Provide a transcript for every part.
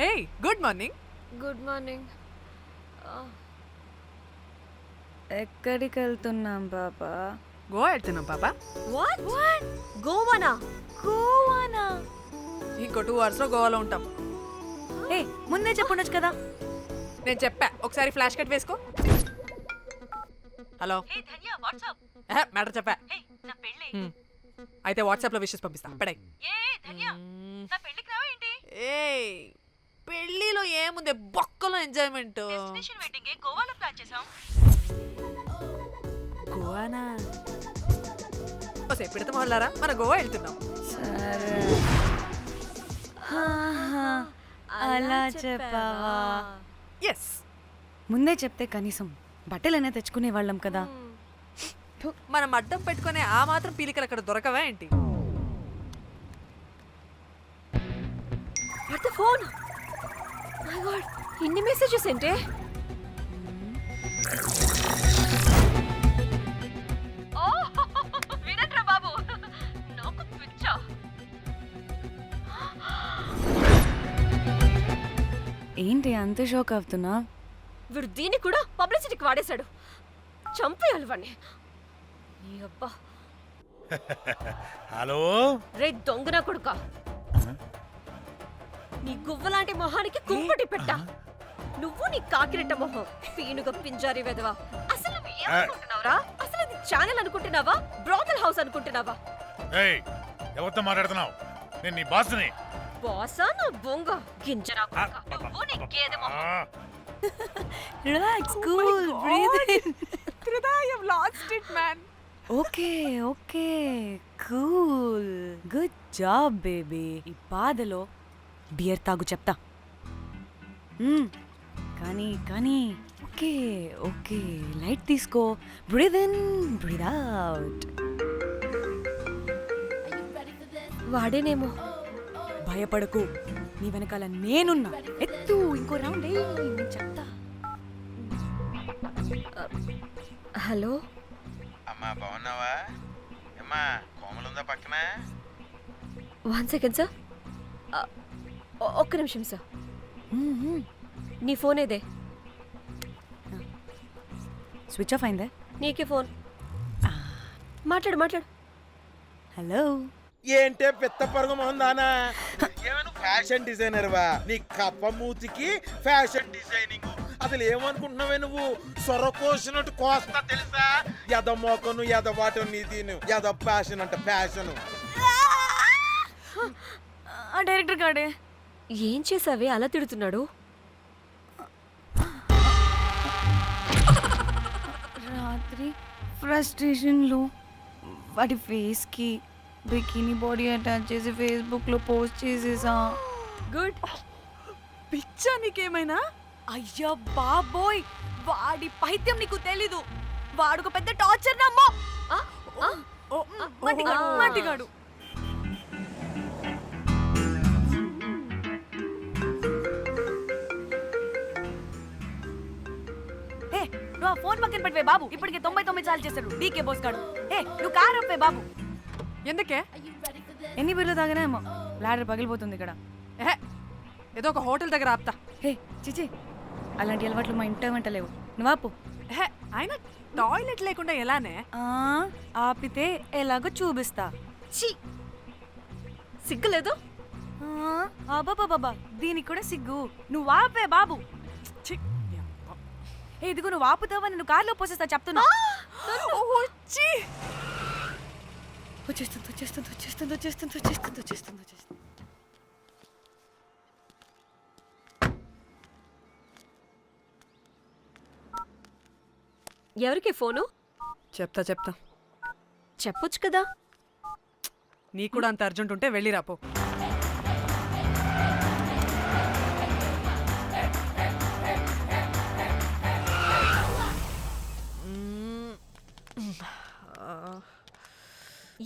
Hey good morning. Good morning. ఎక్కడికి వెళ్తున్నాం పాపా? గోవా వెళ్తున్నాం పాపా. వాట్ గోవానా? ఇంకో 2 hours లో గోవాలో ఉంటాం. ఏ ముందే చెప్పుండొచ్చు కదా. నేను చెప్పా, ఒకసారి ఫ్లాష్ కట్ వేసుకో. హలో మ్యాటర్ చెప్పా. అయితే వాట్సాప్ లో విషెస్ పంపిస్తా. పడాయి. ఏ పెళ్లిలో ఏముంది, బొక్కలో ఎంజాయ్మెంట్. గోవానా? ఓసే పెడతాం వాళ్ళారా, మన గోవా వెళ్తున్నాం. సరే అలా చెప్పావా? ఎస్, ముందే చెప్తే కనీసం బట్టలైనా తెచ్చుకునే వాళ్ళం కదా. మనం అడ్డం పెట్టుకునే ఆ మాత్రం పీలికలు అక్కడ దొరకవా ఏంటి? What the phone? My God, ఇన్ని మెసేజెస్ ఏంటి? వినట్రా బాబు, నాకు పిచ్చా. ఏంటి అంత షోక్ అవుతున్నా? వీడు దీన్ని కూడా పబ్లిసిటీకి వాడేశాడు. చంపేయాలి వాడిని. నీ అబ్బా. హలో రే దొంగన కొడుకా, నీ గువ్వలాంటి మొహానికి కుంపటి పెట్ట. నువ్వు నీ కాకిరెట్ట మొహం, పీనుగ పింజారి వెదవా. అసలు నువ్వు ఏమనుకుంటున్నావురా? అసలు ఇది ఛానల్ అనుకుంటున్నావా, బ్రోతల్ హౌస్ అనుకుంటున్నావా? ఏయ్ ఎవరితో మాట్లాడుతున్నావు? నేను నీ బాస్ని. బాసా నా బొంగ గింజరా కొడుకా. నువ్వు నీ గేదె మొహం. Relax, cool, breathe in. I have lost it, man. Okay okay, cool, good job baby. ఈ బాధలో బియర్ తాగు చెప్తా. కానీ కానీ ఓకే ఓకే, లైట్ తీసుకో. Breathe in, breathe out. వాడేనేమో. భయపడకు, నీ వెనకాల నేనున్నా. ఎత్తు, ఇంకో రౌండ్ నేను చెప్తా. హలో అమ్మా, బాగున్నావా? అమ్మా, కోమలుందా పక్కన? 1 సెకండ్ సార్. ఒక్క నిమిషం సార్. నీ ఫోన్ ఏదే? స్విచ్ ఆఫ్ అయిందే. నీకే ఫోన్. మాట్లాడు మాట్లాడు. హలో, ఏంటే పెద్ద పరుగు మొహం దానా? ఏమను ఫ్యాషన్ డిజైనర్ వా? నీ కప్ప మూతికి ఫ్యాషన్ డిజైనింగ్. అసలు ఏమనుకుంటున్నావే నువ్వు? సొరకోసినట్టు కోస్తా తెలుసా? ఎద మోకను, ఎద వాటను, నీ దీని ఎద ఫ్యాషన్ అంట ఫ్యాషన్. ఆ డైరెక్టర్ గాడే ఏం చేసావే అలా తిడుతున్నాడు? రాత్రి ఫ్రస్ట్రేషన్లో వాడి ఫేస్కి బికినీ బాడీ అటాచ్ చేసి ఫేస్బుక్లో పోస్ట్ చేసేసా. గుడ్. పిచ్చా నీకేమైనా? అయ్యా బాబోయ్, వాడి పైత్యం నీకు తెలీదు. వాడు పెద్ద టార్చర్ నమ్మో. మంటిగాడు. నువ్వు ఆ ఫోన్ పక్కన పెట్టవే బాబు. ఇప్పటికే 99 సార్లు చేశాడు డీకే బోస్ గాడు. నువ్వు కారు అప్పే బాబు. ఎందుకే? ఎన్ని బిర్లు తాగినాయేమో, లాడర్ పగిలిపోతుంది ఇక్కడ. ఏదో ఒక హోటల్ దగ్గర ఆపుతా. చిచి, అలాంటి అలవాట్లు మా ఇంట వెంట లేవు. నువ్వు ఆపు. ఆయన టాయిలెట్ లేకుండా ఎలానే? ఆపితే ఎలాగో చూపిస్తా. ఛీ, సిగ్గులేదు? బాబా, దీనికి కూడా సిగ్గు. నువ్వు ఆపే బాబు. ఇదిగో నువ్వు ఆపుతావా, నేను కార్లో పోసేస్తా చెప్తున్నా. వచ్చేస్తుంది. ఎవరికి ఫోను? చెప్తా చెప్పొచ్చు కదా. నీ కూడా అంత అర్జెంట్ ఉంటే వెళ్ళి రాపో.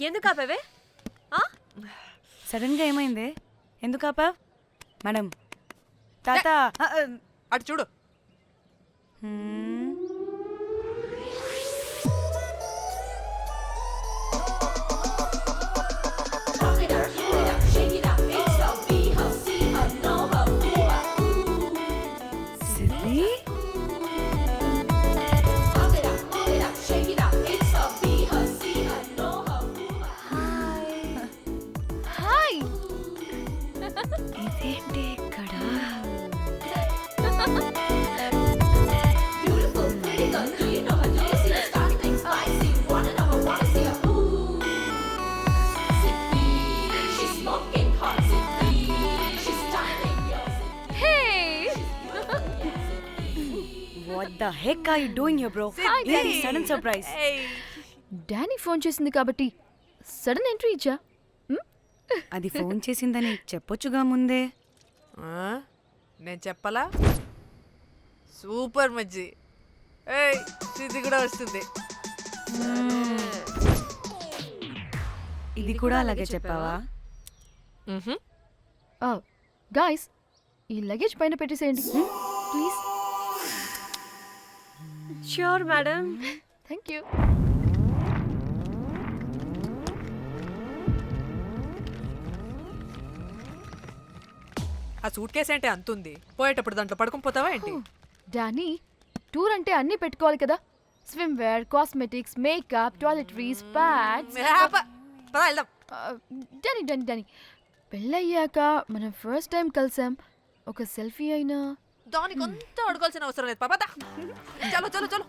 ఎందుకు ఆపావే? సడన్ గా ఏమైంది? ఎందుకు ఆపావ్? మేడం, తాత అటు చూడు. The heck are you doing here bro? ఇది సడన్ సర్ప్రైజ్. డానీ ఫోన్ చేసింది కాబట్టి సడన్ ఎంట్రీ ఇచ్చా. అది ఫోన్ చేసిందని చెప్పొచ్చుగా ముందే. నేను చెప్పలా? సూపర్ మజ్జి. ఏయ్ సిద్ధి కూడా వస్తుంది. ఇది కూడా అలాగే చెప్పావా? గాయ్స్ ఈ లగేజ్ పైన పెట్టేసేయండి please. Sure madam. Thank you. ఆ సూట్ కేసు అంటే అంతుంది, పోయేటప్పుడు దాంట్లో పడుకుని పోతావా ఏంటి? డానీ టూర్ అంటే అన్నీ పెట్టుకోవాలి కదా. Swimwear, cosmetics, makeup, toiletries, pads. పద వెళ్దాం. డానీ డానీ డానీ పెళ్ళయ్యాక మనం ఫస్ట్ టైం కలిసాం. ఒక సెల్ఫీ అయినా. దానికి అంత అడగాల్సిన అవసరం లేదు పాపా. చలో చలో చలో.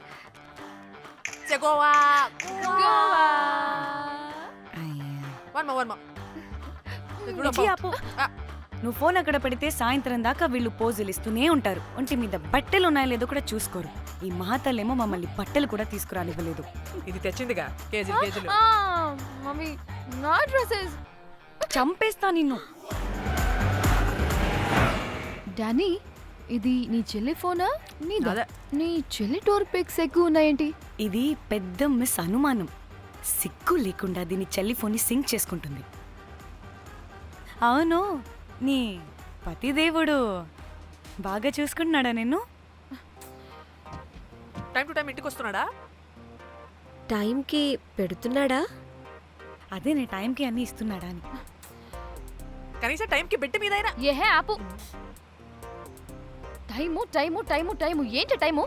గోవా వర్మ మిర్చి ఆపు. నువ్వు ఫోన్ అక్కడ పెడితే సాయంత్రం దాకా వీళ్ళు పోజులు ఇస్తూనే ఉంటారు. ఒంటి మీద బట్టలు ఉన్నాయో లేదో కూడా చూసుకోరు. ఈ మహాతల్లేమో మమ్మల్ని బట్టలు కూడా తీసుకురానివ్వలేదు. ఇది తెచ్చిందిగా కేజీలు కేజీలు. మమ్మీ నా డ్రెస్సెస్. చంపేస్తా నిన్ను. డానీ ఇది నీ చెల్లి ఫోనా నీదా? అదే. నీ చెల్లి టూర్ పిక్స్ ఎక్కువ ఉన్నాయేంటి? ఇది పెద్ద మిస్ అనుమానం. సిగ్గు లేకుండా దీని చెల్లి ఫోన్ని సింక్ చేసుకుంటుంది. అవును, నీ పతిదేవుడు బాగా చూసుకుంటున్నాడా నిన్ను? టైం టు టైం ఇంటికి వస్తున్నాడా? టైంకి పెడుతున్నాడా? అదే నీ టైంకి అన్నీ ఇస్తున్నాడా అని. కనీసం టైంకి బిడ్డ మీదైనా. ఏహే ఆపు. టైము టైము టైము టైము ఏంటి టైము?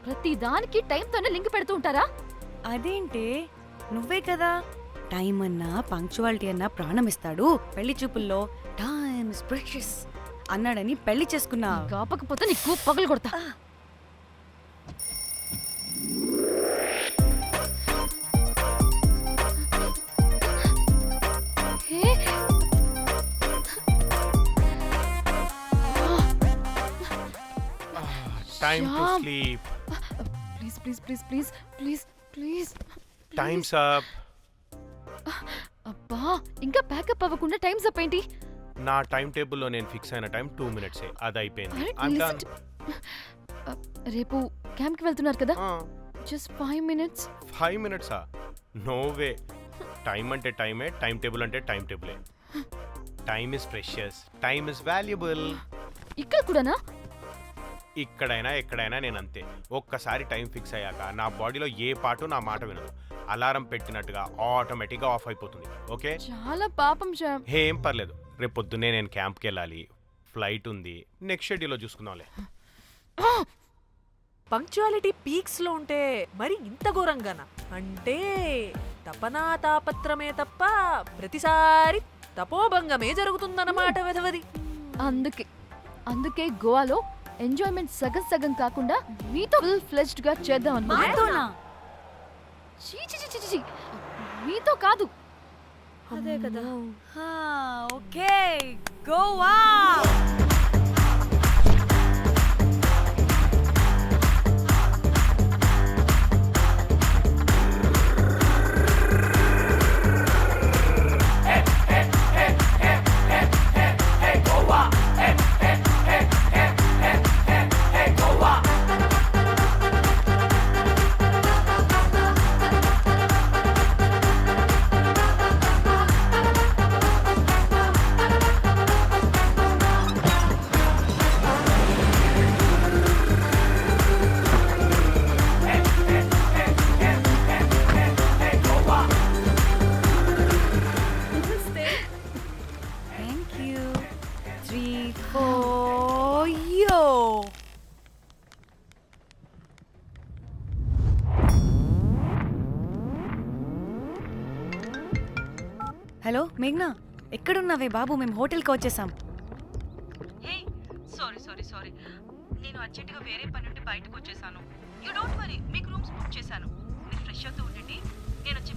ప్రతి దానికి టైంతోనే లింక్ పెడుతూ ఉంటారా? అదేంటే నువ్వే కదా టైం అన్నా పంక్చువాలిటీ అన్నా ప్రాణం ఇస్తాడు, పెళ్లి చూపుల్లో టైమ్ ఇస్ ప్రెషియస్ అన్నాడని పెళ్లి చేసుకున్నా. కాపకపోతే నీకు పగలు కొడతా. Time to Shyam. sleep. Please please please please please please. Time's up. అబ్బా ఇంకా ప్యాకప్ అవ్వకుండా టైమ్స్ అప్ ఏంటి? నా టైం టేబుల్లో నేను ఫిక్స్ అయిన టైం 2 minutes. అది అయిపోయింది. Alright, I'm listen done. రేపు క్యాంప్కి వెళ్తున్నారు కదా, just 5 minutes. 5 minutes? No way. Time అంటే టైమే, టైం టేబుల్ అంటే టైం టేబులే. Time is precious, time is valuable. ఇక్కడ కూడానా? ఇక్కడైనా ఎక్కడైనా నేను అంతే. ఒక్కసారి టైం ఫిక్స్ అయ్యాక నా బాడీలో ఏ పాటు నా మాట వినదు. అలారం పెట్టినట్టుగా ఆటోమేటిక్గా ఆఫ్ అయిపోతుంది. ఓకే, చాలా పాపం శ్యామ్. ఏం పర్లేదు. రేపు పొద్దున్నే నేను క్యాంప్కి వెళ్ళాలి, ఫ్లైట్ ఉంది. నెక్స్ట్ షెడ్యూల్లో చూసుకుందాంలే. పంక్చువాలిటీ పీక్స్ లో ఉంటే మరి ఇంత ఘోరంగానా? అంటే తపనా తాపత్రమే తప్ప ప్రతిసారి తపోభంగమే జరుగుతుందన్నమాట వెధవది. అందుకే గోవాలో ఎంజాయ్మెంట్ సగం సగం కాకుండా మీతో ఫుల్ ఫ్లెజ్డ్ గా చేద్దాం అనుకున్నా. మాతోనా? చీ చీ చీ చీ, చీ. మీతో కాదు. అదే కదా. Okay, Goa. Thank you. 3, 4, yo. Hello మేఘ్నా, ఎక్కడున్నావే బాబు? మేము హోటల్కి వచ్చేసాం. సారీ నేను అర్జెంటుగా వేరే పని నుండి బయటకు వచ్చేసాను. యూ డోంట్ వరీ, మీకు రూమ్స్ బుక్ చేశాను. మీరు ఫ్రెష్ అవుతూ ఉండండి, నేను వచ్చి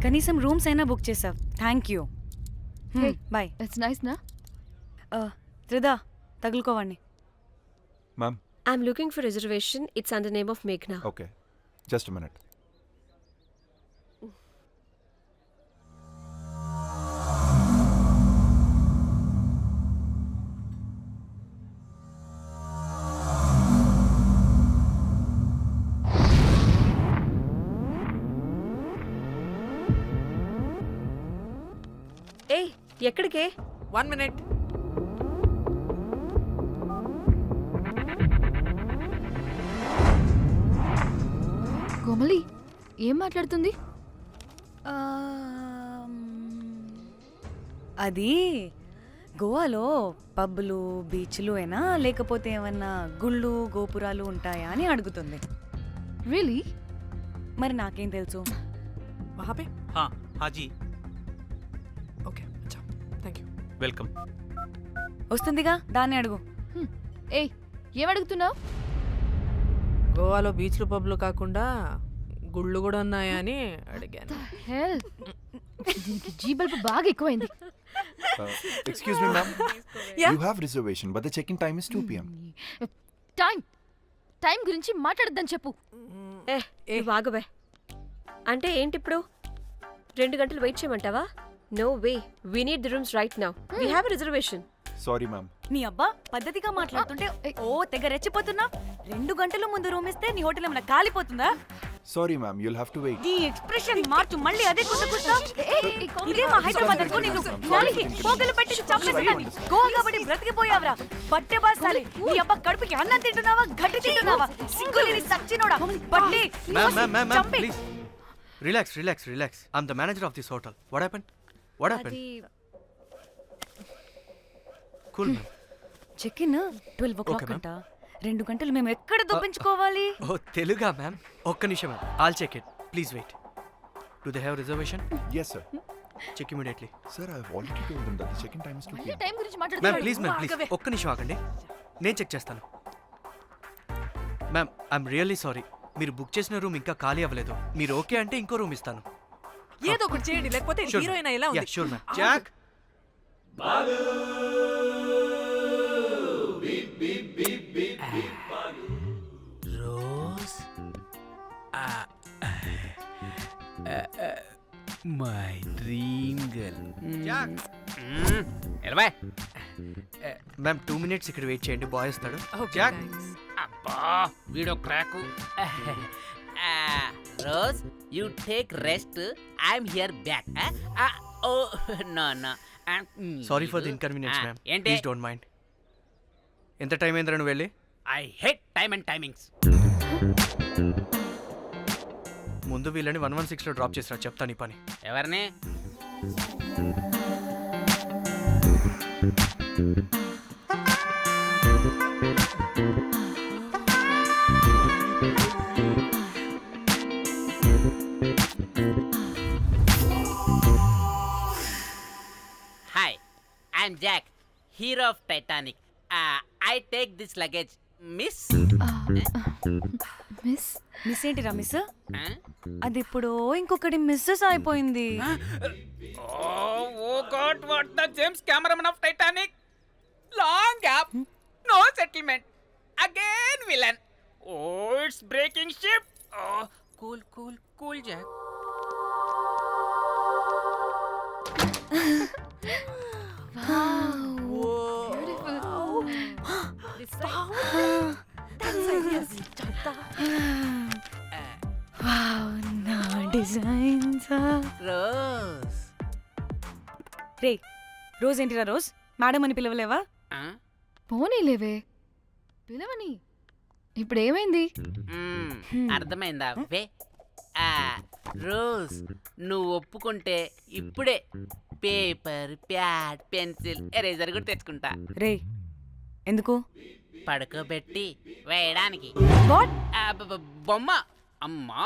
కనీసం రూమ్స్ అయినా బుక్ చేసావు. Thank you. Bye. It's nice నా? త్రిదా తగులుకోవండి. Ma'am I'm looking for reservation. It's under name of మేఘ్నా. Okay just minute. ఏయ్ ఎక్కడికే? 1 minute. కోమలి ఏం మాట్లాడుతుంది? అది గోవాలో పబ్బులు బీచ్లు అయినా లేకపోతే ఏమన్నా గుళ్ళు గోపురాలు ఉంటాయా అని అడుగుతుంది. రియలీ? మరి నాకేం తెలుసు? वहाँ पे? हाँ हाँ जी ओके अच्छा थैंक यू. वेलकम. వస్తుందిగా దాన్ని అడుగు. ఏయ్ ఏం అడుగుతున్నావు? గోవాలో బీచ్లు పబ్లు కాకుండా గుళ్ళు కూడా ఉన్నాయా అని అడిగాను. హెల్ దీనికి జీ బల్బ్ బాగా ఎక్కువైంది. Excuse me ma'am, you have reservation but the check in time is 2 PM. Time గురించి మాట్లాడద్దని చెప్పు. బాగుబే. అంటే ఏంటి ఇప్పుడు 2 గంటలు వెయిట్ చేయమంటావా? No way, we need the rooms right now. We have reservation. Sorry ma'am. నీ అబ్బా పద్ధతిగా మాట్లాడుతుంటే ఓ తెగ రెచ్చిపోతున్నా. 2 గంటల ముందు రూమ్ ఇస్తే నీ హోటల్ ఏమైనా కాలిపోతుందా? Sorry ma'am, you'll have to wait. నీ ఎక్స్ప్రెషన్ మార్చు. మళ్ళీ అదే కుట్టుకుంటా. ఇదే మా హైదరాబాద్ అనుకో. నిన్ను నాలికి పోగలు పెట్టి చంపేస్తాను. గోవా కాబట్టి బ్రతికిపోయావరా బట్టే బాసాలి. నీ అబ్బా కడుపుకి అన్నం తింటున్నావా గడ్డి తింటున్నావా? సిగ్గులేని సచ్చినోడా బట్టే. Ma'am please relax. I am the manager of this hotel. What happened? Cool ma'am. Check in 12 o'clock అంట. 2 గంటలు మేము ఎక్కడ దొప్పించుకోవాలి? ఓ తెలుగా మ్యామ్? ఒక్క నిమిషం ma'am, I'll check it. Please wait. Do they have reservation? Yes sir. Check immediately. Sir, I have already told them that the check in time is 2 PM. Time గురించి ma'am మాట్లాడుతున్నాడు. Please ఒక్క నిమిషం ఆగండి, నేను check చేస్తాను. Ma'am I'm really sorry, మీరు book చేసిన room ఇంకా ఖాళీ అవ్వలేదు. మీరు ఓకే అంటే ఇంకో రూమ్ ఇస్తాను. ఏదో ఒకటి చేయండి, లేకపోతే హీరోయిన్ ఎలా ఉంది? Sure ma'am. Jack Rose my dream girl. Jack ఎలవా మ్యామ్ 2 minutes ఇక్కడ వెయిట్ చేయండి, బాయ్ వస్తాడు. Okay, Jack thanks. అబ్బా వీడో crack. Rose you take rest, I'm here back. Oh no no sorry for the inconvenience ma'am, ఏంటి? Please don't mind. ఎంత time అయిందిరా నువ్వు వెళ్ళి? I hate time and timings. ముందు వీళ్ళని 116లో డ్రాప్ చేసినా చెప్తాను ఈ పని. ఎవరిని? Hi, I'm Jack, hero of Titanic. I take this luggage miss. Miss miss ఏంటిరా మిస్? అది ఇప్పుడు ఇంకొకటి మిస్సెస్ అయిపోయింది. Oh God, what the James Cameron of Titanic? Long gap, no settlement. Again villain. Oh, it's breaking ship. Oh, cool, Jack. నా designs. Rose. రే rose ఏంటిరా rose? Madam అని పిలవలేవా? పోనీలేవే పిలవని. ఇప్పుడు ఏమైంది? అర్థమైందా? వే రోజ్, నువ్వు ఒప్పుకుంటే ఇప్పుడే పేపర్, ప్యాడ్, పెన్సిల్, ఎరేజర్ కూడా తెచ్చుకుంటా. రే ఎందుకు? పడుకోబెట్టి వేయడానికి. వాట్? బొమ్మ. అమ్మా,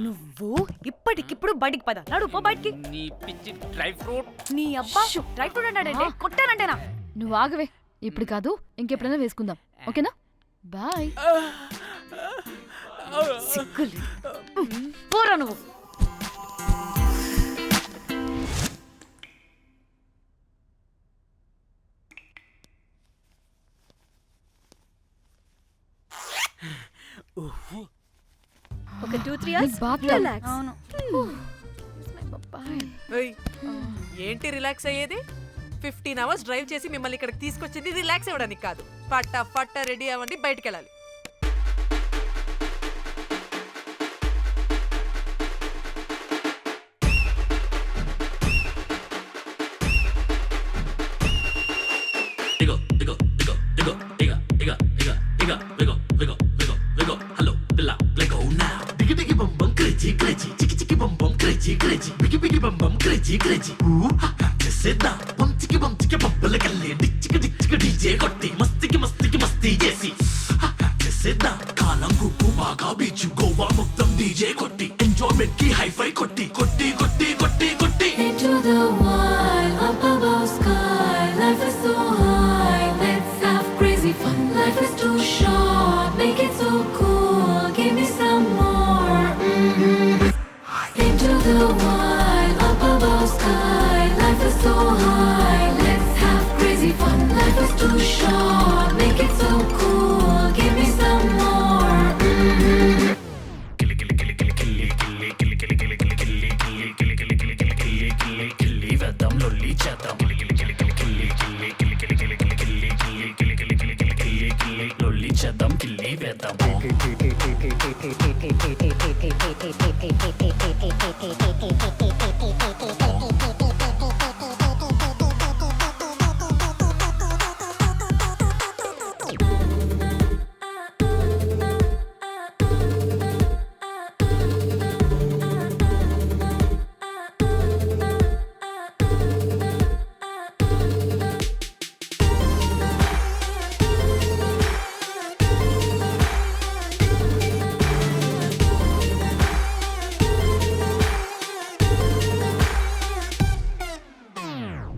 నువ్వు ఇప్పటికిప్పుడు బయటికి పద. నడు పో బయటికి. నీ పిచ్చి డ్రై ఫ్రూట్. నీ అబ్బా డ్రై ఫ్రూట్ అన్నాడంటే కొట్టానంటేనా? నువ్వు ఆగవే, ఇప్పుడు కాదు ఇంకెప్పుడైనా వేసుకుందాం, ఓకేనా? బాయ్. సిగ్గులు పోరా నువ్వు. ఒక 2-3 hours బాగా రిలాక్స్. అవును. ఏయ్, ఏంటి రిలాక్స్ అయ్యేది? 15 hours డ్రైవ్ చేసి మిమ్మల్ని ఇక్కడికి తీసుకొచ్చింది రిలాక్స్ అవ్వడానికి కాదు. ఫట్ట రెడీ అవ్వండి, బయటికి వెళ్ళాలి. కాలం గుప్పు బాగా బీచు గోవా మొత్తం డీజే కొట్టి ఎంజాయ్మెంట్ కి హైఫై కొట్టి కొట్టి కొట్టి కొట్టి కొట్టి Into the wild, up above sky, life is so high, let's have crazy fun. Life is too short, make it so cool, give me some more. Into the wild, up above sky, life is so high, let's have crazy fun. Life is too short, make it so cool, give me some more.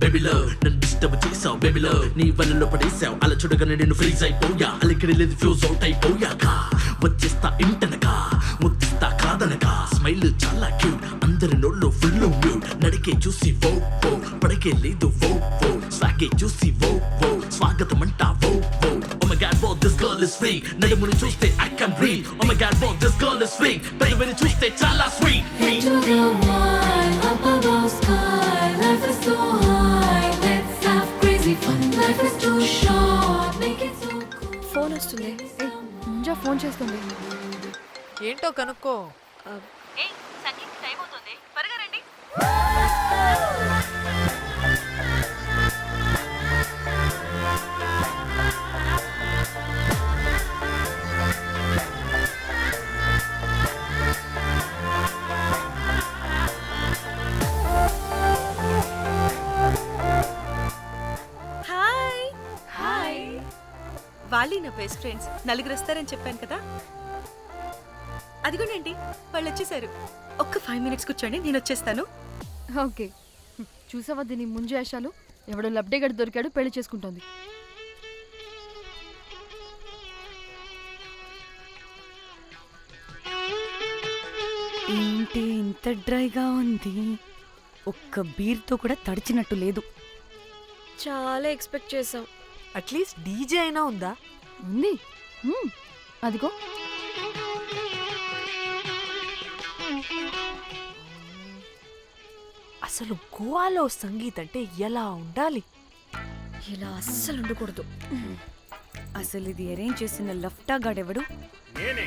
బేబీలో నన్ను disturb చేసావు బేబీలో నీ వలలో పడేసావు అలా చూడగానే నేను freeze అయిపోయా అలికిడి లేదు ఫ్యూజ్ అవుట్ అయిపోయాక వచ్చేస్తా ఇంటనకా ముద్దిస్తా కాదనకా స్మైల్ చాలా క్యూట్ అందరి నోళ్ళు ఫుల్ మ్యూట్ నడికే చూసి వో వో పడకే లేదు వో వో స్వాగే చూసి వో వో స్వాగతం అంటా వో వో Oh my god, wow, this girl is free. నడుముని చూస్తే I can breathe. Oh my god, wow, this girl is free. పెదవిని చూస్తే చాలా sweet. Into the wild, up above sky, life is so high, let's have crazy fun. Life is too short, make it so cool. Phone వస్తుంది. Munjya phone చేస్తుంది. ఏంటో కనుక్కో. ఏయ్ sangeet time అవుతుంది, త్వరగా రండి. హాయ్ హాయ్ వాళ్ళే నా బెస్ట్ ఫ్రెండ్స్. నలుగురు వస్తారని చెప్పాను కదా, అదిగోనండి వాళ్ళు వచ్చేసారు. ఒక్క 5 minutes కూర్చోండి, నేను వచ్చేస్తాను. ఓకే, చూసావా దీని ముంజేషాలు? ఎవడో లబ్డేగడ్ దొరికాడు, పెళ్లి చేసుకుంటోంది. ఏంటి ఇంత డ్రైగా ఉంది? ఒక్క బీర్తో కూడా తడిచినట్టు లేదు. చాలా ఎక్స్పెక్ట్ చేసాం. అట్లీస్ట్ డీజే అయినా ఉందా? ఉంది. అదిగో. అసలు గోవాలో సంగీత్ అంటే ఎలా ఉండాలి? ఇలా అస్సలు ఉండకూడదు. అసలు ఇది అరేంజ్ చేసిన లఫ్టా గాడెవడు? నేనే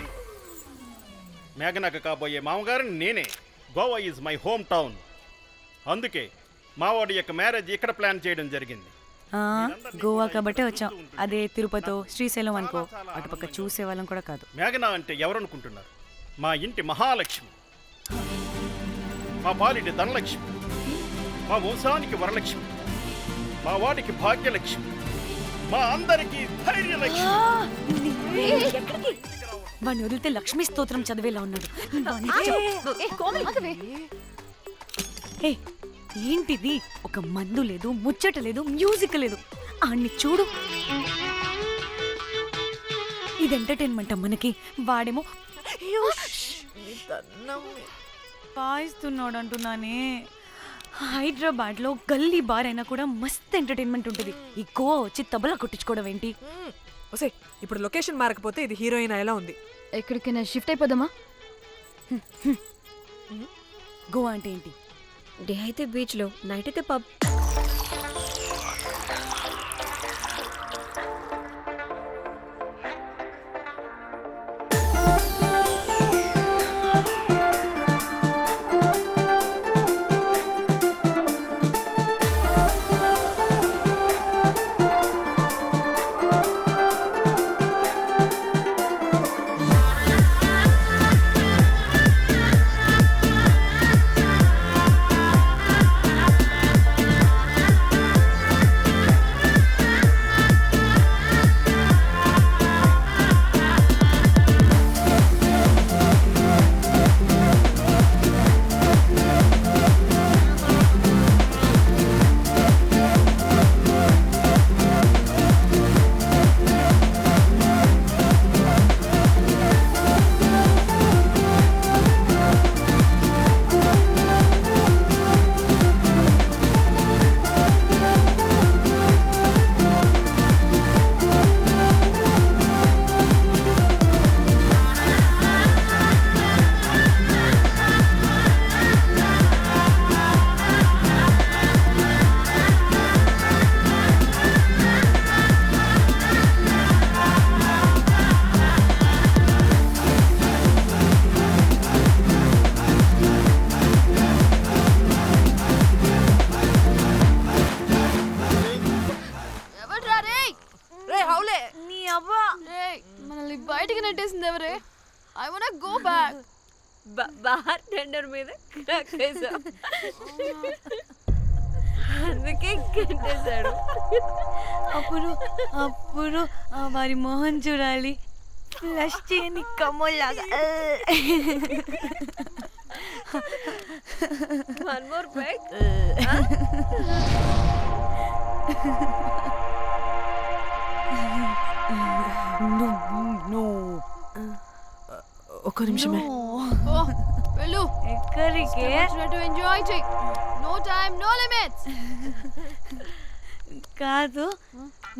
మేఘనకు కాబోయే మామగారు నేనే. Goa is my home town. అందుకే మావాడి యొక్క మ్యారేజ్ ఇక్కడ ప్లాన్ చేయడం జరిగింది. గోవా కాబట్టే వచ్చాం. అదే తిరుపతి శ్రీశైలం అనుకో, అటుపక్క చూసే వాళ్ళం కూడా కాదు. మేఘన అంటే ఎవరనుకుంటున్నారు? మా ఇంటి మహాలక్ష్మి, మా పాలిటి ధనలక్ష్మి, మా వంశానికి వరలక్ష్మి, మా వాడికి భాగ్యలక్ష్మి, మా అందరికీ ధైర్యలక్ష్మి. వాడిని వదిలితే లక్ష్మీ స్తోత్రం చదివేలా ఉన్నాడు. ఏంటిది? ఒక మందు లేదు, ముచ్చట లేదు, మ్యూజిక్ లేదు. ఆడిని చూడు, ఇది ఎంటర్టైన్మెంట్ మనకి. వాడేమో వాయిస్తున్నాడు అంటున్నానే. హైదరాబాద్ లో గల్లీ బార్ అయినా కూడా మస్త్ ఎంటర్టైన్మెంట్ ఉంటుంది. ఈ గోవా వచ్చి తబలా కొట్టించుకోవడం ఏంటి? ఇప్పుడు లొకేషన్ మారకపోతే ఇది హీరోయిన్ ఎలా ఉంది? ఎక్కడికైనా షిఫ్ట్ అయిపోదామా? గోవా అంటే ఏంటి? డే అయితే బీచ్ లో, నైట్ అయితే పబ్. మనల్ని బయటికి నెట్టేసింది ఎవరే? I want go back. Bar tender మీద క్రాక్ వేసా, అందుకే కట్టేశాడు. అప్పుడు అప్పుడు వారి మొహం చూడాలి, ఫ్లష్ చేయని కమ్మోల్లాగా. One more back. ఒక్క నిమిషమే. వెళ్ళు. ఎక్కడికే? ఎంజాయ్ చెయ్. No time no limits. కాదు,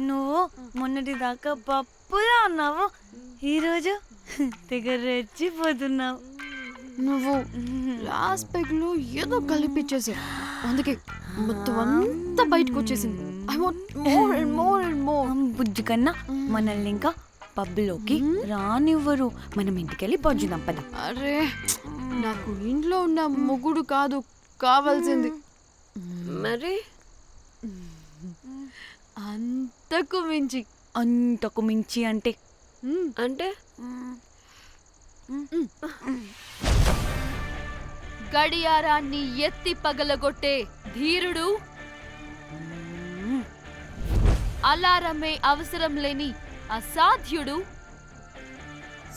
నువ్వు మొన్నటి దాకా పప్పులా ఉన్నావు, ఈరోజు తెగ రెచ్చిపోతున్నావు. నువ్వు లాస్ట్ పెగ్ లో ఏదో కలిపిచ్చేసావు, అందుకే మొత్తం అంతా బయటకు వచ్చేసింది. I want more and more and more. బుజ్జి కన్నా మనల్ని ఇంకా పబ్లోకి రానివ్వరు. మనం ఇంటికెళ్ళి పొంచుదాం పద. అరే, నాకు ఇంట్లో ఉన్న మొగుడు కాదు కావాల్సింది. మరి అంతకు మించి. అంతకు మించి అంటే అంటే గడియారాన్ని ఎత్తి పగలగొట్టే ధీరుడు, అలారమే అవసరం లేని అసాధ్యుడు,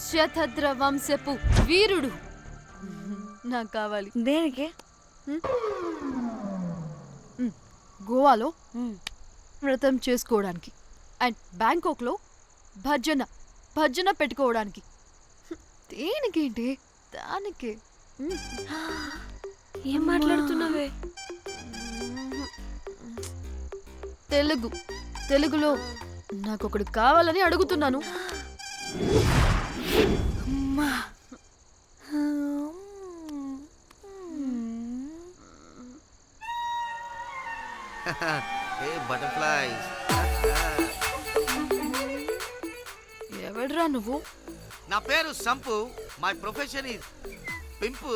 శతద్ర వంశపు వీరుడు నాకు కావాలి. దేనికి? గోవాలో వ్రతం చేసుకోవడానికి అండ్ బ్యాంకాక్లో భజన పెట్టుకోవడానికి. దేనికేంటి? దానికి. ఏం మాట్లాడుతున్నావే? తెలుగులో నాకొకడు కావాలని అడుగుతున్నాను. ఎవడ్రా నువ్వు? నా పేరు Sampu. My profession is pimp.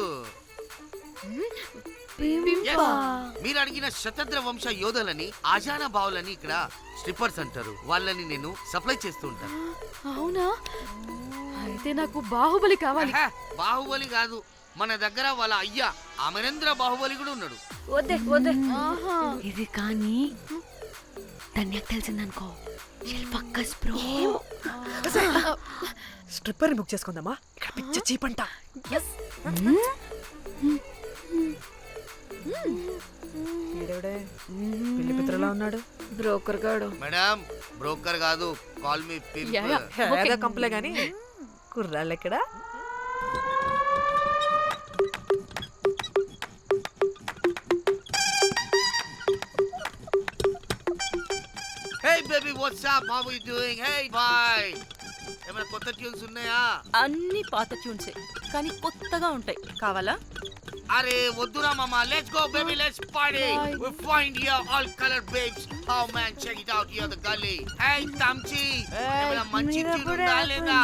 మీరు అడిగిన శతద్ర వంశ యోధులని, ఆజానా బావులని ఇక్కడ స్ట్రిప్పర్స్ అంటారు. వాళ్ళని నేను సప్లై చేస్తూ ఉంటాను. అవునా? అయితే నాకు బాహుబలి కావాలి. బాహుబలి కాదు, మన దగ్గర వాళ్ళ అయ్యా అమరేంద్ర బాహుబలి కూడా ఉన్నాడు. వద్దే వద్దే. ఇది కానీ ధన్యకు తెలిసిందనుకో, స్ట్రిప్పర్ బుక్ చేసుకుందామా? ఇక్కడ పిచ్చ చీపంట. పెళ్లి పిత్రలా ఉన్నాడు. బ్రోకర్ గాడు. మేడం, బ్రోకర్ కాదు, కాల్ మీ పింప్. కంపలే గాని కుర్రాళ్ళు ఎక్కడ? Hey baby, what's up? How are you doing? Hey, bye. ఏమైనా కొత్త ట్యూన్స్ ఉన్నాయా? అన్ని పాత ట్యూన్సే కానీ కొత్తగా ఉంటాయి. కావాలా? అరే వద్దురా మామ, let's go baby, let's party. We find here all colour babes. How man, check it out here the galli. Hey తమ్చి, ఏమైనా మంచి ట్యూన్ ఉందా లేదా?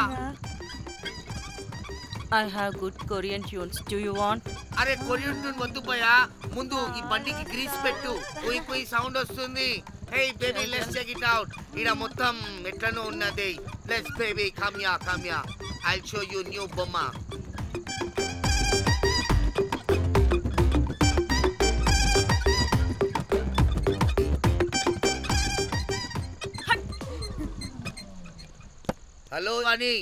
I have good Korean tunes. Do you want? అరే కొరియన్ ట్యూన్ వద్దు పోయా, ముందు ఈ బండికి గ్రీస్ పెట్టు. కుయ్ కుయ్ సౌండ్ వస్తుంది. Hey baby, let's check it out. ఇడ మొత్తం ఎట్లనో ఉన్నది. Let's baby, come ya. I'll show you new bomma. Hello అని,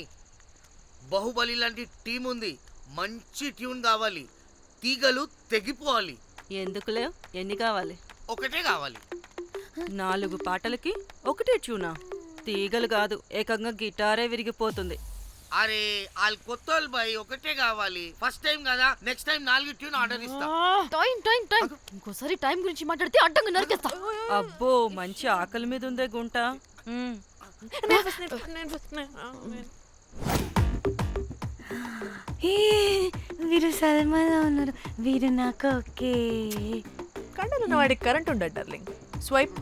బాహుబలి లాంటి టీం ఉంది. మంచి ట్యూన్ కావాలి, తీగలు తెగిపోవాలి. ఎందుకులే, ఎన్ని కావాలి? ఒకటే కావాలి. 4 పాటలకి ఒకటే ట్యూనా? తీగలు కాదు, ఏకంగా గిటారే విరిగిపోతుంది. అరే వాళ్ళు కొత్త వాళ్ళు బాయ్, ఒకటే కావాలి. ఫస్ట్ టైం కదా, నెక్స్ట్ టైం 4 ట్యూన్ ఆర్డర్ ఇస్తా. టైం ఇంకోసారి టైం గురించి మాట్లాడితే అడ్డంగా నరికేస్తా. అబ్బో, మంచి ఆకలి మీద ఉందే గుంట. వీరు సల్మాలో ఉన్నారు. వీరు నాకు ఓకే. కండలున్న వాడికి కరెంట్ ఉండదు darling. Swipe.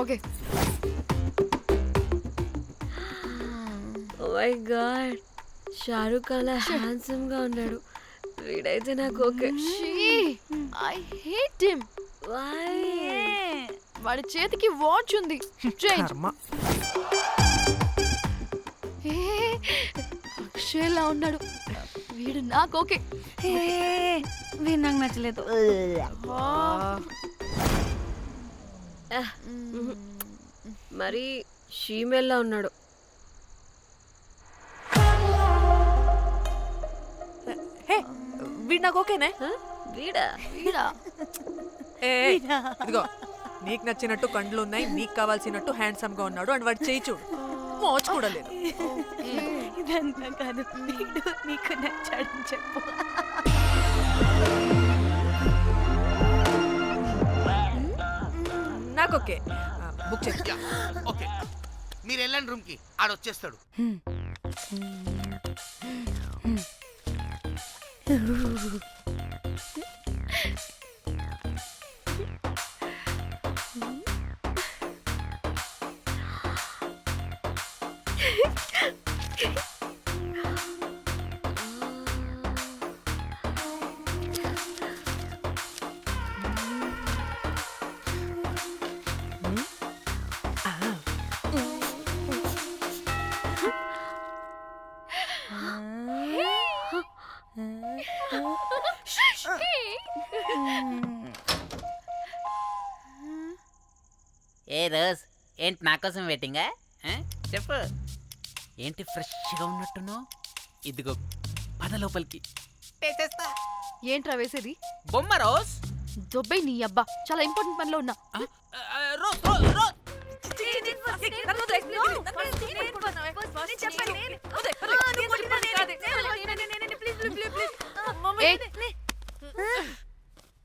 Okay. Oh my god, షారుఖ్ అలా హ్యాండ్సమ్ గా ఉన్నాడు. వీడైతే నాకు okay. I hate him. Why? వాడి చేతికి వాచ్ ఉంది. అక్షయ్లా ఉన్నాడు. వీడు నాకు ఓకే. వీరు నాకు నచ్చలేదు. మరి షీమేల్లా ఉన్నాడు. హే, వీడు నాకు ఓకేనే. వీడా? ఇదిగో, నీకు నచ్చినట్టు కండ్లు ఉన్నాయి, నీకు కావాల్సినట్టు హ్యాండ్సమ్ గా ఉన్నాడు అండ్ వాడు చేయి చూడు, మోచు కూడా లేదు. ఇదంతా కాదు, వీడు నీకు నచ్చాడని చెప్పు. నాకు ఓకే. బుక్ చేస్తా. ఓకే, మీరు వెళ్ళండి రూమ్ కి, ఆడొచ్చేస్తాడు. ఏ రోజ్, ఏంటి నా కోసం వెయిటింగా? చెప్పు, ఏంటి ఫ్రెష్గా ఉన్నట్టున్నావు? ఇదిగో పద లోపలికి. ఏంట్రా వేసేది? బొమ్మ రోజ్. దొబ్బై నీ అబ్బా, చాలా ఇంపార్టెంట్ పనిలో ఉన్నా.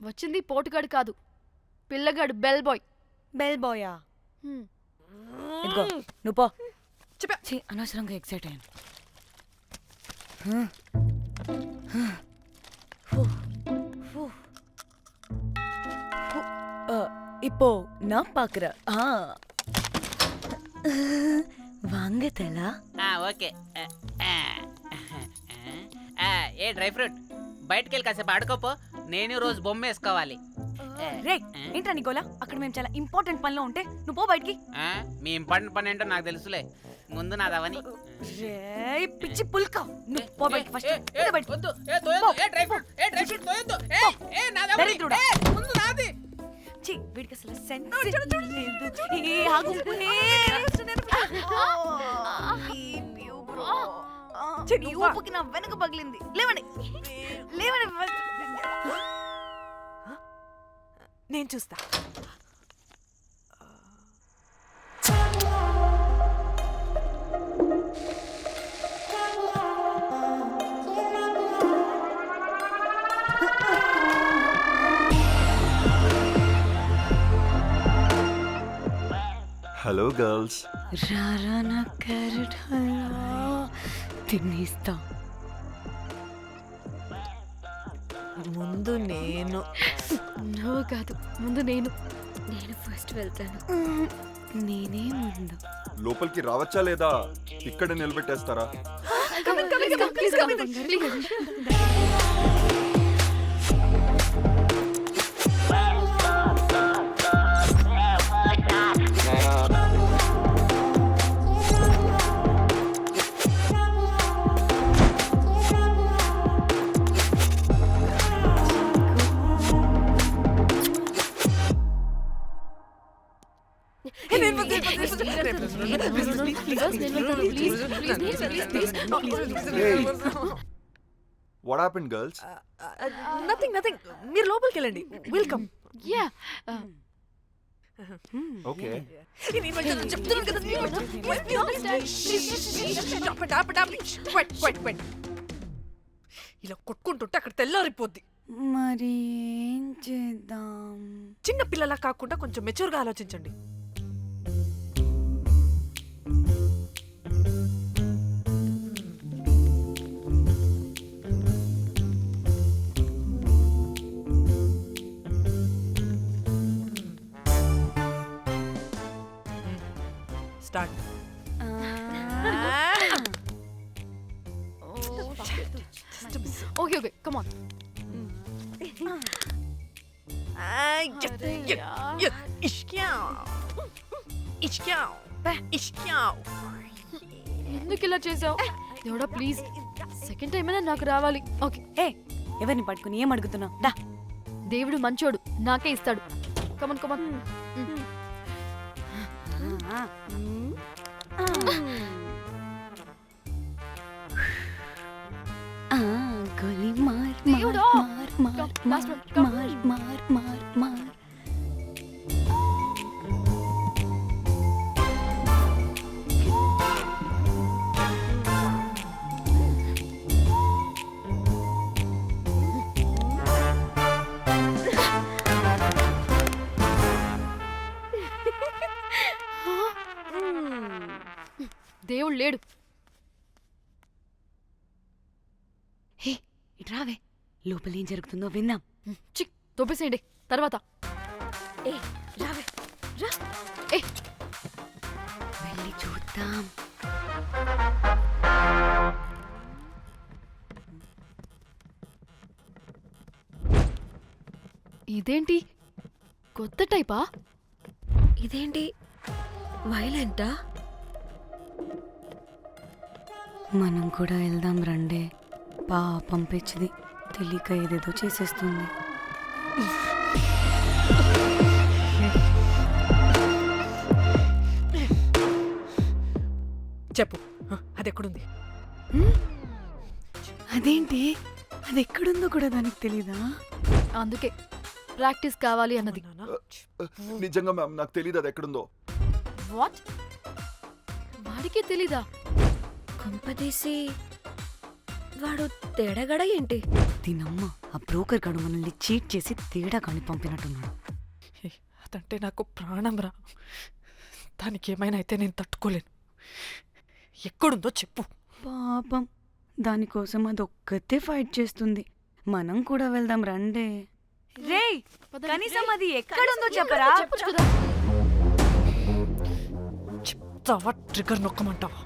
వచ్చింది పోటుగాడు కాదు, పిల్లగాడు బెల్ బాయ్. బెల్ బాయా? ఇదిగో నువ్వు పో. అనవసరంగా ఎక్సైట్ అయ్యాను. இப்போ நான் பாக்குறேன். வாங்க தலா. ఓకే. ఏ డ్రై ఫ్రూట్, బయటకు వెళ్ళి కాసేపు ఆడుకోపో. నేను రోజు బొమ్మ వేసుకోవాలి. రే ఏంట్రా నికోలా, అక్కడ మేము చాలా ఇంపార్టెంట్ పనిలో ఉంటే నువ్వు పో బయటికి. మీ ఇంపార్టెంట్ పని ఏంటో నాకు తెలుసులే, ముందు నాదవని. రే పిచ్చి పుల్క, నువ్వు పో బయటికి ఫస్ట్. వద్దు, డ్రై ఫ్రూట్ తోయొద్దు. దరిద్రుడా, ముందు నాది. ఛీ, వీడికి అసలు సెన్స్ లేదు. ఏ ఆగు. నీ ఊపుకి నా వెనక పగిలింది. లేవండి, లేవండి. నేను చూస్తా. Hello girls. రారా నా క్యారెట్ హల్వా తినేస్తా. ముందు నేను. నువ్వు కాదు, ముందు నేను. నేను ఫస్ట్ వెళ్తాను. నేనే ముందు. లోపలికి రావచ్చా లేదా ఇక్కడ నిలబెట్టేస్తారా? What happened, girls? Nothing nothing. మీరు లోపలికి వెళ్ళండి. వెల్కమ్. యా. Okay. చెప్తున్నాను కదా. ఇలా కొట్టుకుంటుంటే అక్కడ తెల్లారిపోద్ది. మరి ఏం చేద్దాం? చిన్న పిల్లలా కాకుండా కొంచెం మెచ్యూర్గా ఆలోచించండి. Start. Okay okay, come on. ఎందుకు ఇలా చేసావు? దేవుడా ప్లీజ్, సెకండ్ టైం అయినా నాకు రావాలి. ఓకే. ఏ ఎవరిని పట్టుకుని ఏం అడుగుతున్నావు? దా. దేవుడు మంచోడు, నాకే ఇస్తాడు. Come on come on. గోలీ మార్ దేవుడా. మార్ మార్ మార్ మార్ మార్ మార్. దేవుడు లేడు. హే ఇటు రావే, లోపల ఏం జరుగుతుందో విందాం. చిక్ తోపేసేయండి తర్వాత. ఏ రావే రా. ఏ వెళ్ళి చూద్దాం. ఇదేంటి కొత్త టైపా? ఇదేంటి వైలెంటా? మనం కూడా వెళ్దాం రండే. పాపం పిచ్చిది, తెలియక ఏదేదో చేసేస్తుంది. చెప్పు, అది ఎక్కడుంది? అదేంటి, అది ఎక్కడుందో కూడా దానికి తెలీదా? అందుకే ప్రాక్టీస్ కావాలి అన్నది. నిజంగా మ్యామ్ నాకు తెలియదు అది ఎక్కడుందో. వాట్? వాడికి తెలీదా? కొంపదీసి వాడు తేడాగడ ఏంటి? దీనమ్మ, ఆ బ్రోకర్ గడు మనల్ని చీట్ చేసి తేడా కాని పంపినట్టున్నాడు. అదంటే నాకు ప్రాణం రా. దానికి ఏమైనా అయితే నేను తట్టుకోలేను. ఎక్కడుందో చెప్పు. పాపం, దానికోసం అది ఒక్కతే ఫైట్ చేస్తుంది. మనం కూడా వెళ్దాం రండే. రేయ్, కనీసం అది ఎక్కడుందో చెప్పరా? చెప్తావా? ట్రిగర్ నొక్కమంటావా?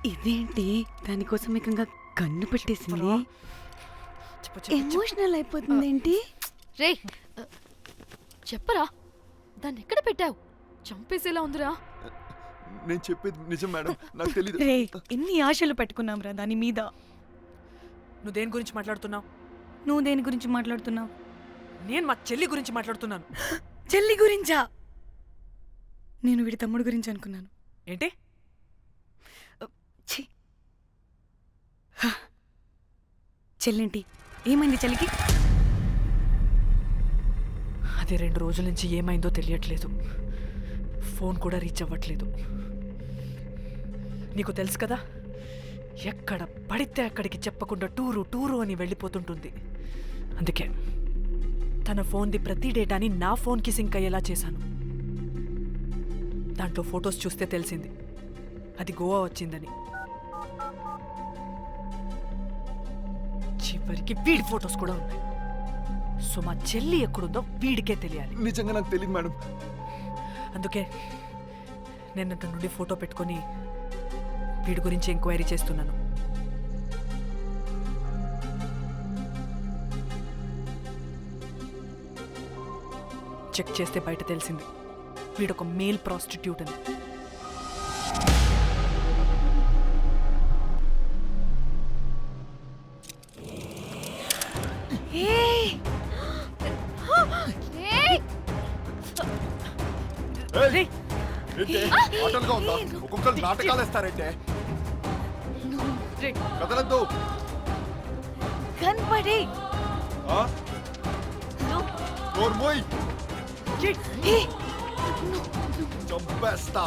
ఇదేంటి, దానికోసం ఏకంగా కన్ను పెట్టేసింది. ఎమోషనల్ అయిపోతుంది ఏంటి? రేయ్ చెప్పరా, దాన్ని ఎక్కడ పెట్టావు? చంపేసేలా ఉందిరా. నేను చెప్పేది నిజం మేడం, నాకు తెలియదు. రే, ఎన్ని ఆశలు పెట్టుకున్నాం రా దాని మీద. నువ్వు దేని గురించి మాట్లాడుతున్నావు? నువ్వు దేని గురించి మాట్లాడుతున్నావు? నేను మా చెల్లి గురించి మాట్లాడుతున్నాను. చెల్లి గురించా? నేను వీడి తమ్ముడు గురించి అనుకున్నాను. ఏంటి? చెల్లింటి ఏమైంది చెల్లికి? అది 2 రోజుల నుంచి ఏమైందో తెలియట్లేదు. ఫోన్ కూడా రీచ్ అవ్వట్లేదు. నీకు తెలుసు కదా, ఎక్కడ పడితే అక్కడికి చెప్పకుండా టూరు అని వెళ్ళిపోతుంటుంది. అందుకే తన ఫోన్ది ప్రతి డేటాని నా ఫోన్కి సింక్ అయ్యేలా చేశాను. దాంట్లో ఫొటోస్ చూస్తే తెలిసింది అది గోవా వచ్చిందని. చివరికి వీడి ఫొటోస్ కూడా ఉన్నాయి. సో మా చెల్లి ఎక్కడుందో వీడికే తెలియాలి. నిజంగా నాకు తెలియదు మేడం. అందుకే నేను అతని నుండి ఫోటో పెట్టుకొని వీడి గురించి ఎంక్వైరీ చేస్తున్నాను. చెక్ చేస్తే బయట తెలిసింది వీడొక మేల్ ప్రాస్టిట్యూట్ అని. ఆటలుగా ఉందా? ఒక్కొక్కరు నాటకాలు వేస్తారంటే కదలద్దు. కనపడి చంపేస్తా.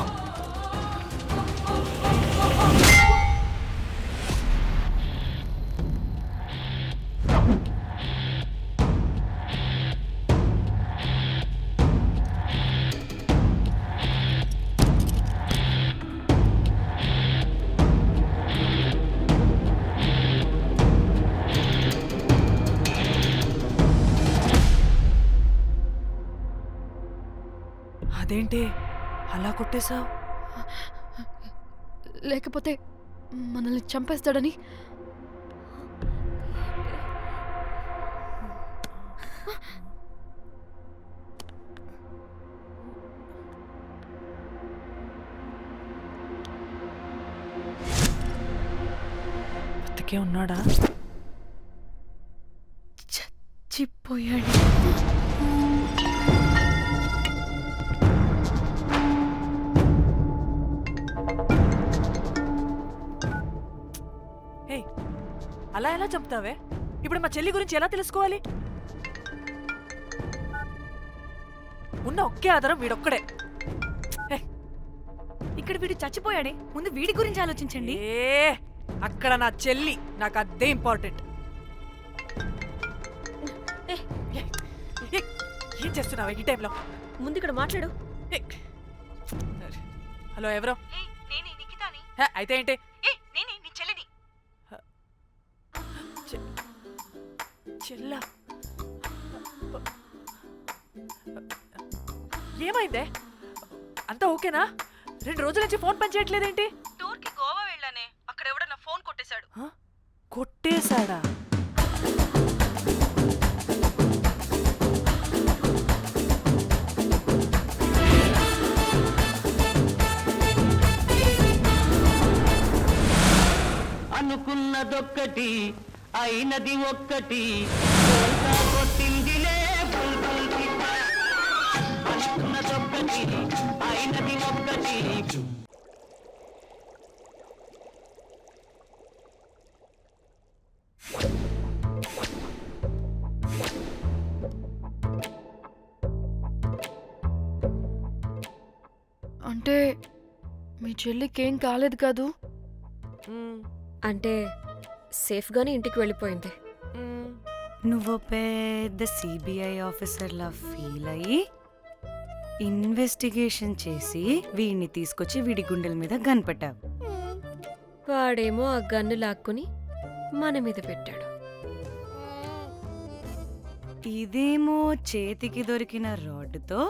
అదేంటి అలా కొట్టేశావు? లేకపోతే మనల్ని చంపేస్తాడని. బతికే ఉన్నాడా? చచ్చిపోయాడు. అలా ఎలా చెప్తావే? ఇప్పుడు మా చెల్లి గురించి ఎలా తెలుసుకోవాలి? ఉన్న ఒకే ఆధారం వీడొక్కడే. ఇక్కడ వీడు చచ్చిపోయాడే, ముందు వీడి గురించి ఆలోచించండి. అక్కడ నా చెల్లి, నాకు అదే ఇంపార్టెంట్. ఏం చేస్తున్నావే ఈ టైంలో? ముందు ఇక్కడ మాట్లాడు. హలో, ఎవరో? నేనే నిఖితాని. అయితే ఏంటి? నేనే నీ చెల్లిని. చెల్లా, ఏమైందే? అంతా ఓకేనా? 2 రోజుల నుంచి ఫోన్ పని చేయట్లేదేంటి? టూర్ కి గోవా వెళ్ళానే, అక్కడ ఎవడో నా ఫోన్ కొట్టేశాడు. కొట్టేశాడా? అనుకున్నదొక్కటి అయినది ఒక్కటి, కొట్టిందిలే బుల్బుల్ పిట్ట. అనుకున్నదొక్కటి అయినది ఒక్కటి. అంటే మీ చెల్లికి ఏం కాలేదు కాదు? అంటే సేఫ్గానే ఇంటికి వెళ్ళిపోయింది. నువ్వు పెద్ద సిబిఐ ఆఫీసర్లా ఫీల్ అయ్యి ఇన్వెస్టిగేషన్ చేసి వీడిని తీసుకొచ్చి వీడి గుండెల మీద గన్ పెట్టావు. వాడేమో ఆ గన్ను లాక్కుని మన మీద పెట్టాడు. ఇదేమో చేతికి దొరికిన రాడ్డుతో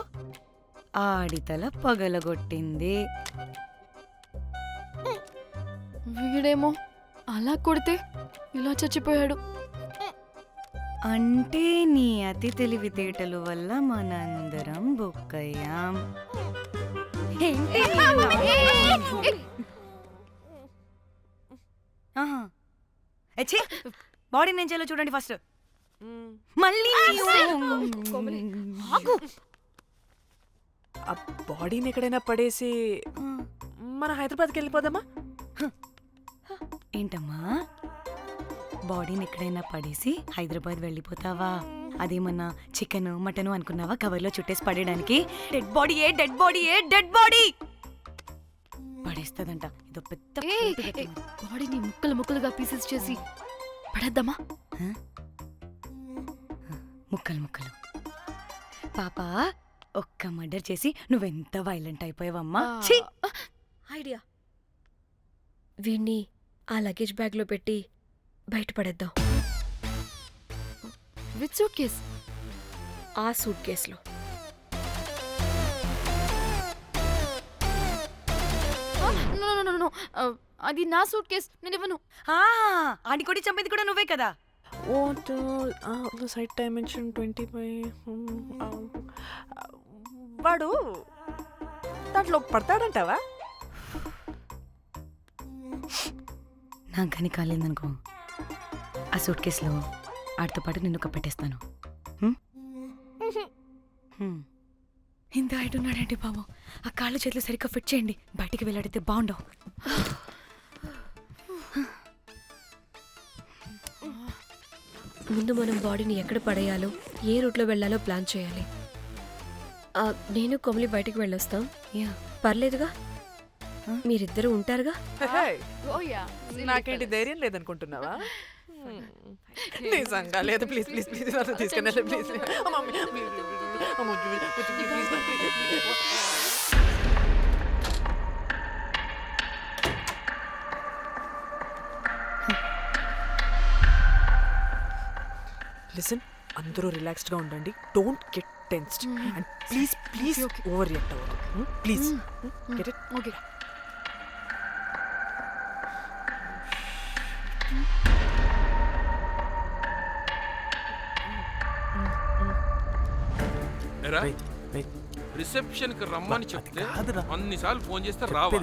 ఆడితల పగలగొట్టింది. వీడేమో అలా కొడితే ఇలా చచ్చిపోయాడు. అంటే నీ అతి తెలివితేటలు వల్ల మనందరం బుక్కయ్యాం. బాడీ నేను చేయాలో చూడండి ఫస్ట్. మళ్ళీ ఆ బాడీని ఎక్కడైనా పడేసి మన హైదరాబాద్కి వెళ్ళిపోదామా? ఏంటమ్మా, బాడీని ఎక్కడైనా పడేసి హైదరాబాద్ వెళ్ళిపోతావా? అదేమన్నా చికెన్ మటన్ అనుకున్నావా కవర్లో చుట్టేసి పడేయడానికి? డెడ్ బాడీ ఏ డెడ్ బాడీ ఏ డెడ్ బాడీ. పడేస్తుందంట. ఇదో పెద్ద బాడీని ముక్కలు ముక్కలుగా పీసెస్ చేసి పడేద్దామా? ముక్కలు ముక్కలు. పాప ఒక్క మర్డర్ చేసి నువ్వెంత వైలెంట్ అయిపోయావమ్మా. ఐడియా, వీణ్ణి ఆ లగేజ్ బ్యాగ్లో పెట్టి బయటపడేద్దాం. With suitcase? ఆ సూట్ కేసులో. అది నా సూట్ కేస్, నేను ఇవ్వను. ఆడి కొడి చంపేది కూడా నువ్వే కదా. Site dimension 25. వాడు దాంట్లో పడతాడంటావా? నాకు గని కాలేదనుకో, ఆ సూట్ కేసులో ఆడితో పాటు నిన్ను కప్పెట్టేస్తాను. ఇంత హైట్ ఉన్నాడంటే బాబు, ఆ కాళ్ళు చేతులు సరిగ్గా ఫిట్ చేయండి, బయటికి వెళ్ళాడితే బాగుండవు. ముందు మనం బాడీని ఎక్కడ పడేయాలో, ఏ రూట్లో వెళ్ళాలో ప్లాన్ చేయాలి. నేను కొమలి బయటికి వెళ్ళొస్తాం. పర్లేదుగా, మీరిద్దరూ ఉంటారుగా. నాకేంటి ధైర్యం లేదనుకుంటున్నావా? నిజంగా లేదు. ప్లీజ్ ప్లీజ్ ప్లీజ్ తీసుకెళ్ళి ప్లీజ్. లిసన్, అందరూ రిలాక్స్డ్ గా ఉండండి. Don't get tensed and please please over react అవ్వదు. Please get it? Okay. Reception కి రమ్మని చెప్తే అన్నిసార్లు ఫోన్ చేస్తే రావా?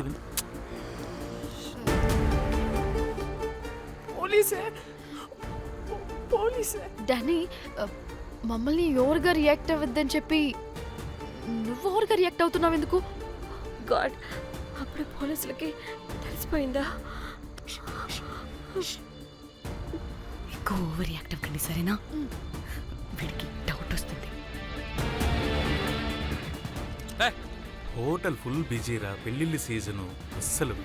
పోలీసే. డానీ, మమ్మల్ని ఓవర్గా రియాక్ట్ అవ్వద్దని చెప్పి నువ్వు ఓవర్గా రియాక్ట్ అవుతున్నావు ఎందుకు? గాడ్, అప్పుడు పోలీసులకి తెలిసిపోయిందా? ఎక్కువ ఓవర్ రియాక్ట్ అవ్వకండి, సరేనా? వీడికి డౌట్ వస్తుంది. హోటల్ ఫుల్ బిజీరా, పెళ్ళిళ్ళ సీజను అస్సలు.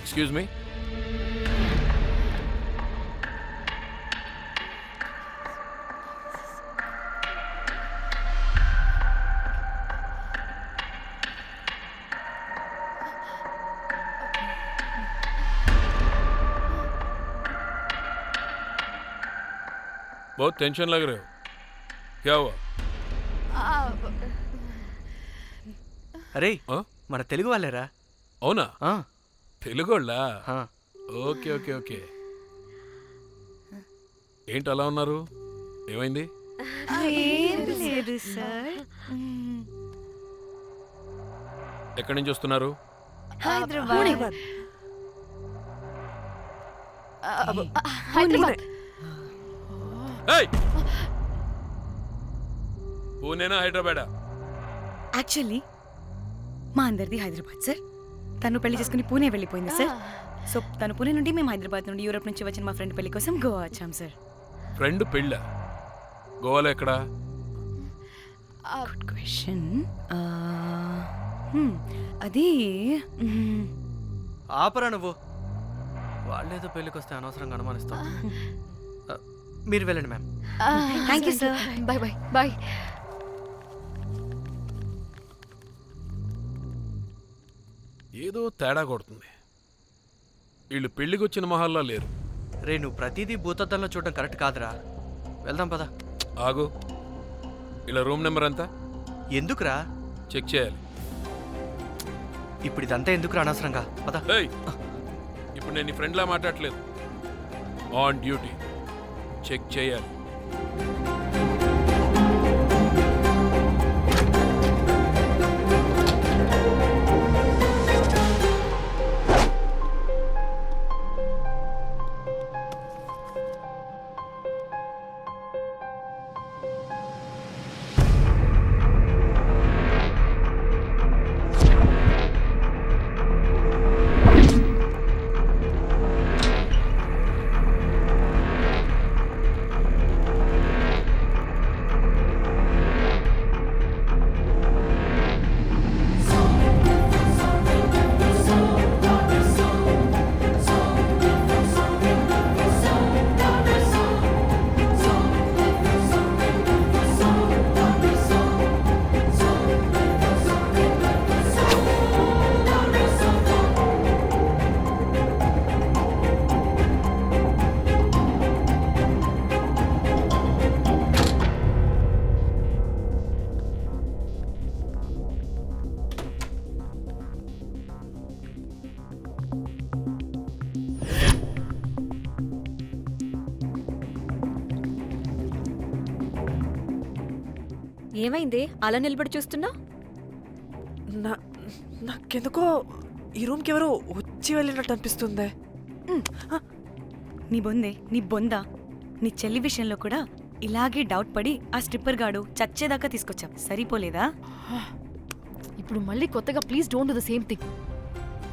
Excuse me. बहुत टेंशन लग रहे हो, क्या हुआ? అరే, మన తెలుగు వాళ్ళేరా. అవునా? తెలుగు వాళ్ళ? Okay okay okay. ఏంటి అలా ఉన్నారు? ఏమైంది? ఎక్కడి నుంచి వస్తున్నారు? హైదరాబాద్. పూణేనా హైదరాబాదా? యాక్చువల్లీ మా అందరిది హైదరాబాద్ సార్. తను పెళ్లి చేసుకుని పూణే వెళ్ళిపోయింది సార్. సో తను పూణే నుండి, మేము హైదరాబాద్ నుండి యూరోప్ నుంచి వచ్చిన మా ఫ్రెండ్ పెళ్లి కోసం గోవా వచ్చాం సార్. ఫ్రెండ్ పెళ్ళ? గోవాలో ఎక్కడా? Good question. అది ఆపరా నువ్వు. వాళ్ళేదో పెళ్ళికి వస్తే అనవసరంగా అనుమానిస్తాం. మీరు వెళ్ళండి ma'am. Thank you sir. Bye bye bye. ఏదో తేడా కొడుతుంది. వీళ్ళు పెళ్లికి వచ్చిన మహల్లా లేరు. రే, నువ్వు ప్రతిదీ భూతద్దంలో చూడడం కరెక్ట్ కాదురా. వెళ్దాం పద. ఆగు, ఇలా రూమ్ నెంబర్ ఎంత? ఎందుకురా? చెక్ చేయాలి. ఇప్పుడు ఇదంతా ఎందుకురా అనవసరంగా? పద. ఇప్పుడు నేను నీ ఫ్రెండ్లా మాట్లాడట్లేదు, ఆన్ డ్యూటీ. చెక్ చేయాలి. ఏమైంది అలా నిలబడి చూస్తున్నా? నాకెందుకో ఈ రూమ్కి ఎవరో వచ్చి వెళ్ళినట్టు అనిపిస్తుంది. నీ బొందా నీ చెల్లి విషయంలో కూడా ఇలాగే డౌట్ పడి ఆ స్ట్రిప్పర్ గాడు చచ్చేదాకా తీసుకొచ్చాం. సరిపోలేదా? ఇప్పుడు మళ్ళీ కొత్తగా please don't do the same thing.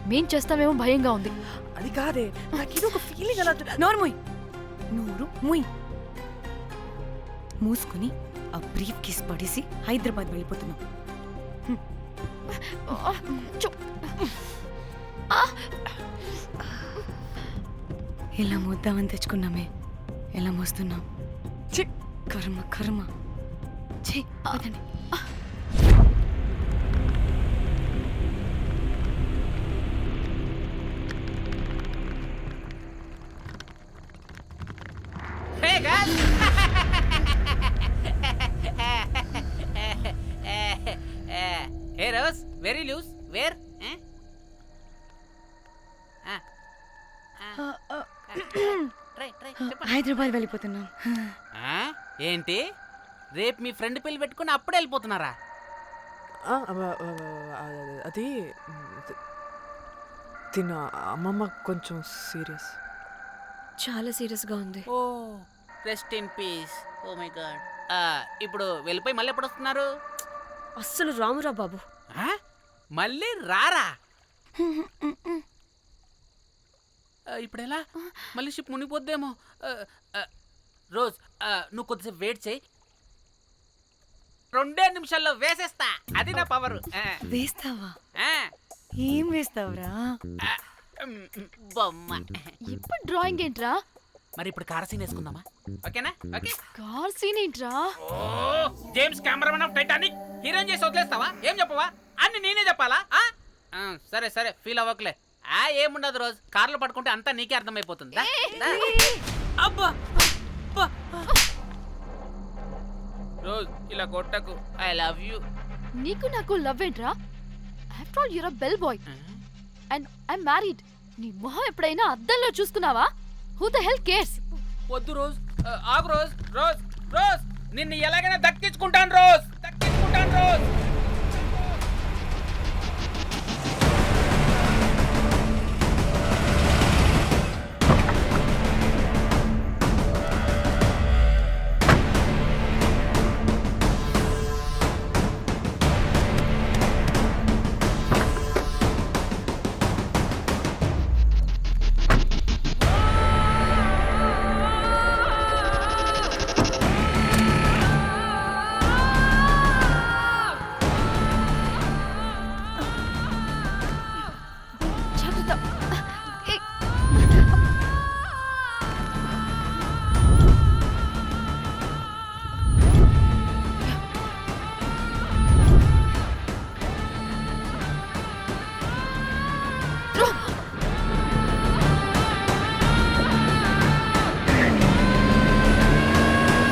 మేం చేస్తామేమో భయంగా ఉంది. అది కాదే, నాకేదో ఒక ఫీలింగ్ అలా. నోరు ముయ్. మూసుకుని ఆ బ్రీఫ్ కేస్ పడేసి హైదరాబాద్ వెళ్ళిపోతున్నాం. ఇలా మోద్దామని తెచ్చుకున్నామే, ఎలా మోస్తున్నాం. కర్మ కర్మ. పదండి. Hey guys! Hey Rose, very loose. Where? Try. Hyderabad వెళ్ళిపోతున్నాం. ఏంటి రేపు మీ ఫ్రెండ్ పెళ్లి పెట్టుకుని అప్పుడే వెళ్ళిపోతున్నారా? అది తిన్న అమ్మమ్మ కొంచెం సీరియస్. చాలా సీరియస్గా ఉంది. Oh rest in peace. Oh my god. ఇప్పుడు వెళ్ళిపోయి మళ్ళీ ఎప్పుడు వస్తున్నారు? అస్సలు రామురా బాబు. మళ్ళీ రారా? ఇప్పుడు ఎలా? మళ్ళీ షిప్ మునిగిపోద్దేమో. రోజ్ నువ్వు కొద్దిసేపు వెయిట్ చేయి, 2 నిమిషాల్లో వేసేస్తా. అది నా పవర్. వేస్తావా? ఏం వేస్తావురా? బొమ్మ. ఇప్పుడు డ్రాయింగ్ ఏంట్రా? మరి ఇప్పుడు కార్ సీన్ వేసుకుందామా? ఓకేనా? ఓకే. కార్ సీన్ ఏంట్రా? James cameraman of Titanic heroine చేసి వదిలేస్తావా? ఏం చెప్పవా? అన్ని నేనే చెప్పాలా? సరే ఫీల్ అవ్వకలే. ఏముండదు రోజ్, కార్లో పడుకుంటే అంతా నీకే అర్థమైపోతుంది. అబ్బా రోజ్ ఇలా కొట్టకు. I love you. నీకు నాకు లవ్ ఏంట్రా? After all your a bell boy and I married. నీ మొహం ఎప్పుడైనా అద్దంలో చూసుకున్నావా? Who the hell cares? వద్దు రోజ్, ఆగు రోజ్. నిన్ను ఎలాగైనా దక్కించుకుంటాను రోజ్.